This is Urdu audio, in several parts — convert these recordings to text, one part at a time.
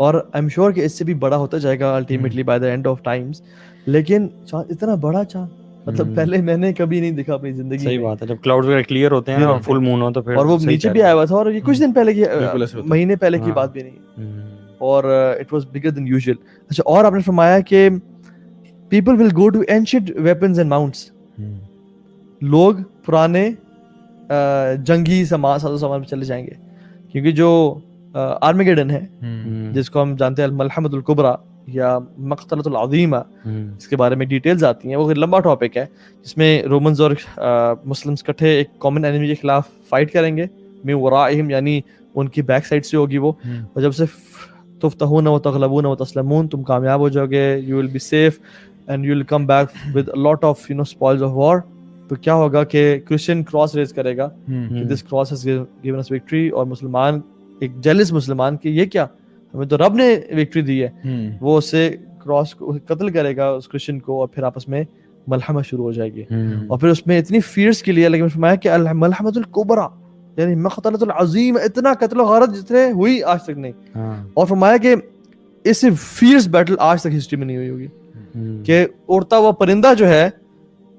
اور آئی ایم شیور کہ اس سے بھی بڑا ہوتا جائے گا ultimately by the end of times. لیکن چاند اتنا بڑا چاند مطلب پہلے میں نے کبھی نہیں دیکھا اپنی زندگی میں. صحیح بات ہے, جب کلاؤڈ وغیرہ کلیئر ہوتے ہیں نا, فل مون ہو تو پھر, اور وہ نیچے بھی آیا ہوا تھا, اور یہ کچھ دن پہلے کی, مہینے پہلے کی بات بھی نہیں, اور it was bigger than usual. اچھا, اور آپ نے فرمایا کہ people will go to ancient weapons and mounts. لوگ پرانے جنگی سامان پہ چلے جائیں گے, کیونکہ جو آرمیگیڈن ہے جس کو ہم جانتے ہیں الملحمۃ الکبریٰ یا مقتلۃ العظیمہ, اس کے بارے میں ڈیٹیلز آتی ہیں. وہ لمبا ٹاپک ہے جس میں رومنز اور مسلمس کٹھے ایک کامن انیمی کے خلاف فائٹ کریں گے. من ورائہم یعنی ان کی بیک سائڈ سے ہوگی وہ, اور جب سے تفتحون و تغلبون و تسلمون, تم کامیاب ہو جاؤ گے, you will be safe and you will come back with a lot of spoils of war. تو کیا ہوگا کہ کرسچن کراس ریز کرے گا کہ this cross has given us victory, اور مسلمان ایک جیلس مسلمان کہ یہ کیا, ہمیں تو رب نے وکٹری دی ہے, وہ اسے کراس کو قتل کرے گا اس کرسچن کو, اور پھر آپس میں ملحمہ شروع ہو جائے گی. اور پھر اس میں اتنی فیئرس کے لیے لیکن فرمایا کہ الملحمۃ الکبریٰ یعنی مقتلۃ العظیم, اتنا قتل و غارت جتنے ہوئی آج تک نہیں. اور فرمایا کہ اس سے فیئرس بیٹل آج تک ہسٹری میں نہیں ہوئی ہوگی کہ اڑتا ہوا پرندہ جو ہے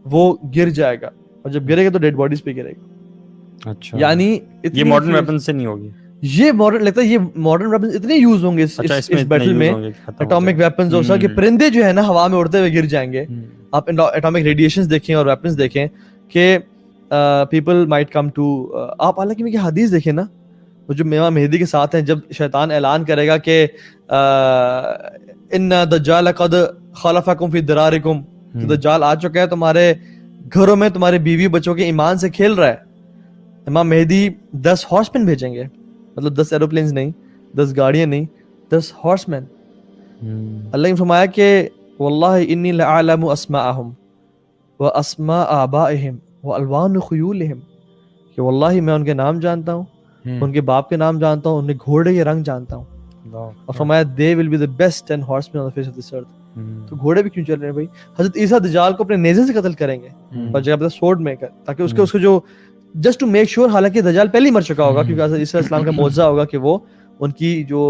وہ گر جائے گا, اور جب گرے گا تو ڈیڈ باڈیز پہ گرے گا. اچھا, یعنی یہ ماڈرن ویپن سے نہیں ہوگی, یہ ماڈرن لگتا ہے یہ ماڈرن ویپنز اتنے یوز ہوں گے اس بیٹل میں, اٹامک ویپنز اور کہ پرندے جو ہے نا ہوا میں اڑتے ہوئے گر جائیں گے. آپ اٹامک ریڈیشنز دیکھیں اور ویپنز دیکھیں کہ پیپل مائٹ کم ٹو, آپ حالانکہ میں حدیث دیکھیں نا, وہ جو امام مہدی کے ساتھ ہیں, جب شیطان اعلان کرے گا کہ ان دجال قد خلفکم فی درارکم, دجال آ چکا ہے تمہارے گھروں میں, تمہارے بیوی بچوں کے ایمان سے کھیل رہا ہے. امام مہدی 10 ہارس مین بھیجیں گے, مطلب 10 ایروپلینز نہیں, 10 گاڑیاں نہیں, 10 ہارس مین. اللہ نے فرمایا کہ واللہ انی لعلم اسماءہم واسماء آبائہم والوان خیولہم, کہ واللہ میں ان کے نام جانتا ہوں, ان کے باپ کے نام جانتا ہوں, ان کے گھوڑے کے رنگ جانتا ہوں. اور فرمایا they will be the best 10 horsemen on the face of this earth. تو گھوڑے بھی کیوں چل رہے ہیں بھائی؟ حضرت عیسیٰ دجال کو اپنے نیزے سے قتل کریں گے اور جگہ پہ سورڈ میں, تاکہ اس کو جو جسٹ ٹو میک شیور, حالانکہ دجال پہلے ہی مر چکا ہوگا, کیونکہ حضرت عیسیٰ السلام کا معجزہ ہوگا کہ وہ ان کی جو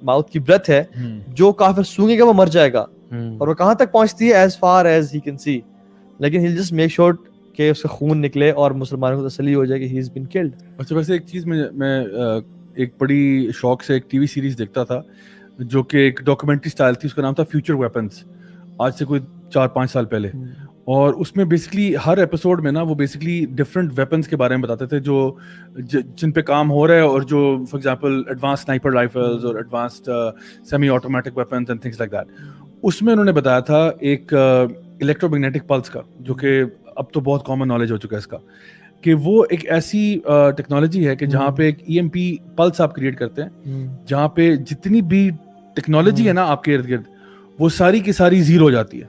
ماؤتھ کی برتھ ہے, جو کافر سونگے گا وہ مر جائے گا, اور وہ کہاں تک پہنچتی ہے as far as he can see, لیکن he'll just make sure کہ اس کا خون نکلے اور مسلمانوں کو تسلی ہو جائے کہ he has been killed. اچھا, ویسے ایک چیز میں ایک بڑی شوق سے ایک ٹی وی سیریز دیکھتا تھا جو کہ ایک ڈاکومنٹری سٹائل تھی, اس کا نام تھا فیوچر ویپنز, آج سے کوئی 4-5 سال پہلے. اور اس میں بیسکلی ہر ایپیسوڈ میں نا وہ بیسکلی ڈفرینٹ ویپنز کے بارے میں بتاتے تھے جو جن پہ کام ہو رہا ہے, اور جو for example advance sniper rifles اور advanced semi automatic weapons and things like that. اس میں انہوں نے بتایا تھا ایک الیکٹرو میگنیٹک پلس کا, جو کہ اب تو بہت کامن نالج ہو چکا ہے اس کا, کہ وہ ایک ایسی ٹیکنالوجی ہے کہ جہاں پہ ایک ای ایم پی پلس آپ کریٹ کرتے ہیں, جہاں پہ جتنی بھی ٹیکنالوجی ہے نا آپ کے ارد گرد وہ ساری کی ساری زیرو ہو جاتی ہے.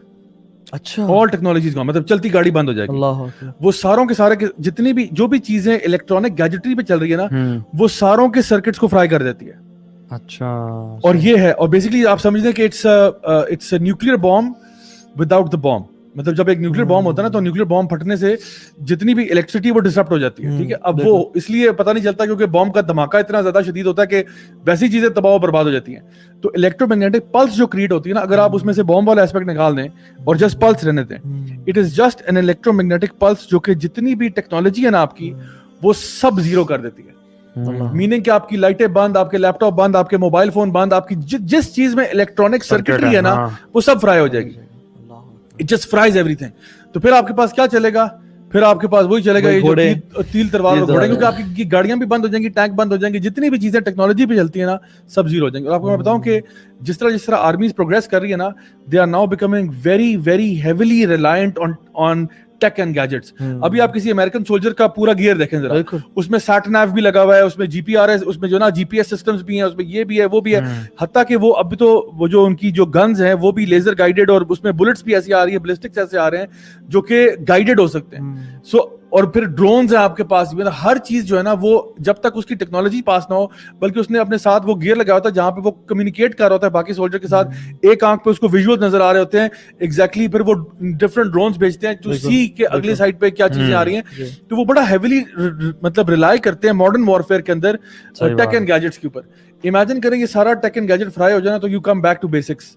اچھا, آل ٹیکنالوجیز کا مطلب چلتی گاڑی بند ہو جائے گی. وہ ساروں کے سارے جتنی بھی جو بھی چیزیں الیکٹرانک گیجٹری پہ چل رہی ہے نا, وہ ساروں کے سرکٹس کو فرائی کر دیتی ہے. اچھا, اور یہ ہے, اور بیسکلی آپ سمجھ لیں کہ it's a nuclear bomb without the bomb. مطلب جب ایک نیوکلیر بام ہوتا ہے نا, تو نیوکلیر بام پھٹنے سے جتنی بھی الیکٹریسٹی وہ ڈسرپٹ ہو جاتی ہے. ٹھیک ہے, اب وہ اس لیے پتہ نہیں چلتا کیونکہ بام کا دھماکہ اتنا زیادہ شدید ہوتا ہے کہ ویسی چیزیں تباہ و برباد ہو جاتی ہیں. تو الیکٹرو میگنیٹک پلس جو کریٹ ہوتی ہے نا, اگر آپ اس میں سے بام والا ایسپیکٹ نکال دیں اور جسٹ پلس رہنے دیں, it is just an electro magnetic plus جو کہ جتنی بھی ٹیکنالوجی ہے نا آپ کی, وہ سب زیرو کر دیتی ہے. میننگ کہ آپ کی لائٹیں بند, آپ کے لیپ ٹاپ بند, آپ کے موبائل فون بند, آپ کی جس چیز میں الیکٹرانک سرکٹری ہے نا وہ سب فرائی ہو جائے گی. It just fries everything. تو پھر آپ کے پاس کیا چلے گا؟ پھر آپ کے پاس وہی چلے گا یہ جو تیل تلوار اور گھوڑے, کیونکہ آپ کی گاڑیاں بھی بند ہو جائیں گی, ٹینک بند ہو جائیں گے, جتنی بھی چیزیں ٹیکنالوجی پہ چلتی ہیں نا سب زیرو ہو جائیں گے. اور آپ کو میں بتاؤں کہ جس طرح آرمیز پروگریس کر رہی ہے نا, they are now becoming very very heavily reliant on take and gadgets. ابھی آپ کسی امریکن سولجر کا پورا گیئر دیکھیں ذرا, اس میں سیٹ نیو بھی لگا ہوا ہے, اس میں جی پی آر ایس, اس میں جو نا جی پی ایس سسٹمز بھی ہیں, اس میں یہ بھی ہے وہ بھی ہے, حتیٰ کہ وہ اب تو وہ جو ان کی جو گنز ہیں وہ بھی لیزر گائیڈڈ, اور اس میں بلٹس بھی ایسی آ رہی ہیں, بلسٹکس ایسے آ رہے ہیں جو کہ گائیڈڈ ہو سکتے ہیں. سو اور پھر ڈرونز ہیں آپ کے پاس, ہر چیز جو ہے نا وہ جب تک اس کی ٹیکنالوجی پاس نہ ہو, بلکہ اس نے اپنے ساتھ وہ گیئر لگایا ہوتا ہے جہاں پہ وہ کمیونیکیٹ کر رہا ہوتا ہے باقی سولجر کے ساتھ, ایک آنکھ پہ اس کو ویژول نظر آ رہے ہوتے ہیں ایگزیکٹلی, پھر وہ ڈفرنٹ ڈرونز بھیجتے ہیں جو سی کے اگلے سائڈ پہ کیا چیزیں آ رہی ہیں. تو وہ بڑا ہیویلی مطلب ریلائی کرتے ہیں ماڈرن وارفیئر کے اندر ٹیک اینڈ گیجٹس کے اوپر. امیجن کریں یہ سارا ٹیک اینڈ گیجٹ فرائی ہو جائے نا تو you come back to basics,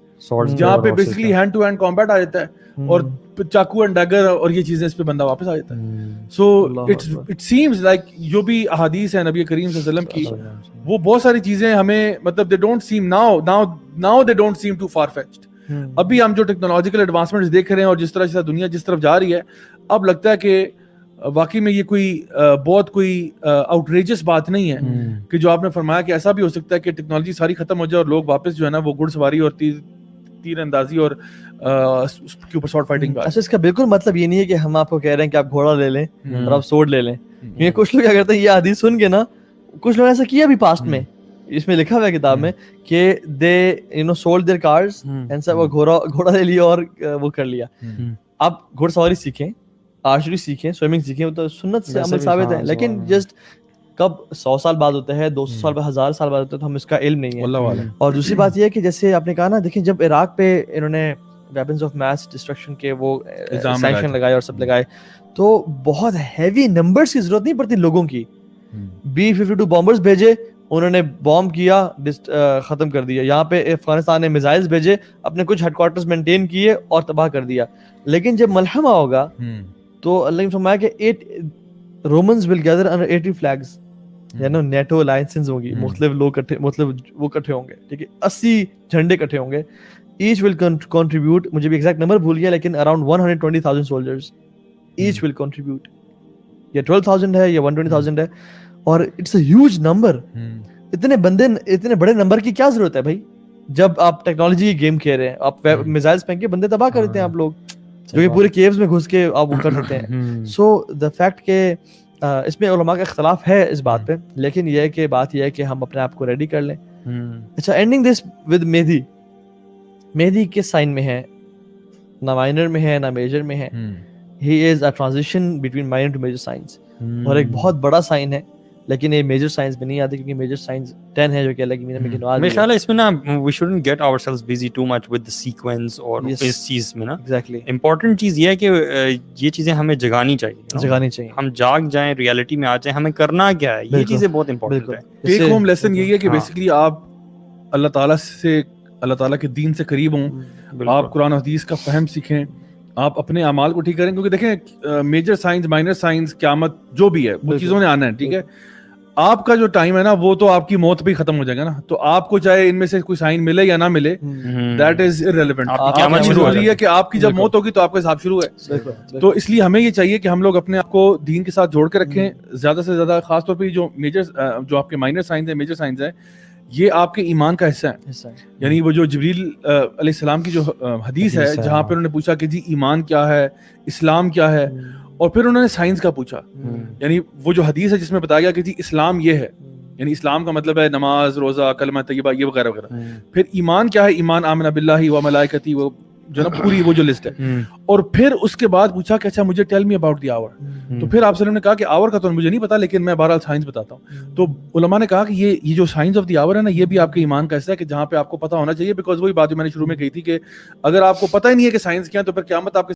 جہاں پہ basically hand to hand combat آ جاتا ہے اور چاقو اینڈ ڈیگر اور یہ چیزیں اس پہ بندہ واپس آ جاتا ہے. سو اٹ سیمز لائک جو بھی احادیث ہیں نبی کریم صلی اللہ علیہ وسلم کی, وہ بہت ساری چیزیں ہمیں مطلب they don't seem now they don't seem too far fetched. ابھی ہم جو ٹیکنالوجیکل ایڈوانسمنٹس دیکھ رہے ہیں اور جس طرح دنیا جس طرف جا رہی ہے, اب لگتا ہے کہ واقعی میں یہ کوئی بہت کوئی آؤٹریجس بات نہیں ہے کہ جو آپ نے فرمایا کہ ایسا بھی ہو سکتا ہے کہ ٹیکنالوجی ساری ختم ہو جائے اور لوگ واپس جو ہے نا وہ گھڑ سواری اور تیر اندازی اور اس کے اوپر شارٹ فائٹنگ. اچھا, اس کا بالکل مطلب یہ نہیں ہے کہ ہم آپ کو کہہ رہے ہیں کہ آپ گھوڑا لے لیں اور آپ سورڈ لے لیں. یہ کچھ لوگ کیا کرتے ہیں, یہ حدیث سن کے نا, کچھ لوگ ایسا کیا بھی پاسٹ میں, اس میں لکھا ہوا ہے کتاب میں کہ دے سولڈ دیئر کارز اینڈ سب وہ گھوڑا لے لیا اور وہ کر لیا. آپ گھوڑ سواری سیکھیں, آرچری سیکھیں, سوئمنگ سیکھیں, وہ تو سنت سے عمل ثابت ہے, لیکن جسٹ کب 100 سال بعد ہوتا ہے, 200 سال بعد, 1000 سال بعد ہوتا ہے, تو ہم اس کا علم نہیں ہے. اور دوسری بات یہ ہے کہ جیسے آپ نے کہا نا, دیکھیں جب عراق پہ انہوں نے ویپنز آف میس ڈسٹرکشن کے وہ سینکشن لگائے اور سب لگائے, تو بہت ہیوی نمبرز کی ضرورت نہیں پڑتی لوگوں کی. B-52 بامبرز بھیجے, انہوں نے بام کیا, ختم کر دیا. یہاں پہ افغانستان نے میزائلز بھیجے, اپنے کچھ ہیڈ کوارٹرز مینٹین کیے اور تباہ کر دیا. لیکن جب ملحمہ ہوگا تو اللہ نے فرمایا کہ 8 رومنز ول گیدر انڈر 80 فلیگز, یعنی نیٹو الائنسز ہوں گی, مختلف لوگ مطلب وہ اکٹھے ہوں گے, ٹھیک ہے, 80 جھنڈے اکٹھے ہوں گے. ایچ ول کنٹریبیوٹ, مجھے بھی ایگزیکٹ نمبر بھول گیا, لیکن اراؤنڈ 120,000 سولجرز ایچ ول کنٹریبیوٹ. یا 12,000 ہے یا 120,000 ہے, اور اٹس اے ہیوج نمبر. اتنے بندے, اتنے بڑے نمبر کی کیا ضرورت ہے بھائی, جب آپ ٹیکنالوجی کی گیم کھیل رہے ہیں, آپ میزائلز پھینک کے بندے تباہ کر دیتے ہیں آپ لوگ, جو کہ پورے کیوز میں گھس کے آپ وہ کر دیتے ہیں. سو دا فیکٹ کہ اس میں علماء کا اختلاف ہے اس بات پہ, لیکن یہ ہے کہ بات یہ ہے کہ ہم اپنے آپ کو ریڈی کر لیں. اچھا, اینڈنگ دس ود مہدی. مہدی کس سائن میں ہے؟ نہ مائنر میں ہے نہ میجر میں ہے. He is a transition between minor to major science, اور ایک بہت بڑا سائن ہے, لیکن یہ میجر سائنس میں نہیں آتی, کیونکہ میجر سائنس 10 ہے جو کہ الگ میں گنوا. میرے خیال ہے اس میں نا we shouldn't get ourselves busy too much with the sequence اور اس چیز میں نا. ایگزیکٹلی, امپورٹنٹ چیز یہ ہے کہ یہ چیزیں ہمیں جگانی چاہیے, ہم جاگ جائیں, ریالٹی میں آ جائیں, ہمیں کرنا کیا ہے, یہ چیزیں بہت امپورٹنٹ ہے. ٹیک ہوم لیسن یہی ہے کہ بیسیکلی آپ اللہ تعالیٰ سے, اللہ تعالیٰ کے دین سے قریب ہوں, آپ قرآن و حدیث کا فہم سیکھیں, آپ اپنے اعمال کو ٹھیک کریں, کیونکہ دیکھیں میجر سائنس, مائنر سائنس, قیامت جو بھی ہے وہ چیزوں نے آنا ہے, ٹھیک ہے. آپ کا جو ٹائم ہے نا وہ تو آپ کی موت پہ ہی ختم ہو جائے گا نا, تو آپ کو چاہے ان میں سے کوئی سائن ملے یا نہ ملے, دیٹ از ارریلیونٹ. آپ کی ضروری ہے کہ آپ کی جب موت ہوگی تو آپ کا حساب شروع ہے. تو اس لیے ہمیں یہ چاہیے کہ ہم لوگ اپنے آپ کو دین کے ساتھ جوڑ کے رکھیں زیادہ سے زیادہ, خاص طور پہ جو میجر, جو آپ کے مائنر سائنس ہیں, میجر سائنس ہیں, یہ آپ کے ایمان کا حصہ ہے. یعنی وہ جو جبریل علیہ السلام کی جو حدیث ہے جہاں پہ انہوں نے پوچھا کہ جی ایمان کیا ہے, اسلام کیا ہے, اور پھر انہوں نے سائنس کا پوچھا. یعنی وہ جو حدیث ہے جس میں بتایا گیا کہ جی اسلام یہ ہے, یعنی اسلام کا مطلب ہے نماز, روزہ, کلمہ طیبہ, یہ وغیرہ وغیرہ. پھر ایمان کیا ہے, ایمان آمن باللہ و ملائکتی, وہ جو نا پوری وہ جو لسٹ ہے. اور پھر اس کے بعد پوچھا کہ اچھا مجھے ٹیل می اباؤٹ دی آور. تو پھر آپ نے کہا کہ آور کا تو مجھے نہیں پتا, لیکن میں بہرحال سائنس بتاتا ہوں. تو علماء نے کہا کہ یہ جو سائنس آف دی آور ہے نا, یہ بھی آپ کے ایمان کا حصہ ہے, کہ جہاں پہ آپ کو پتا ہونا چاہیے, بیکاز وہی بات جو میں نے شروع میں کہی تھی کہ اگر آپ کو پتہ ہی نہیں ہے کہ سائنس کیا ہے تو پھر قیامت آپ کے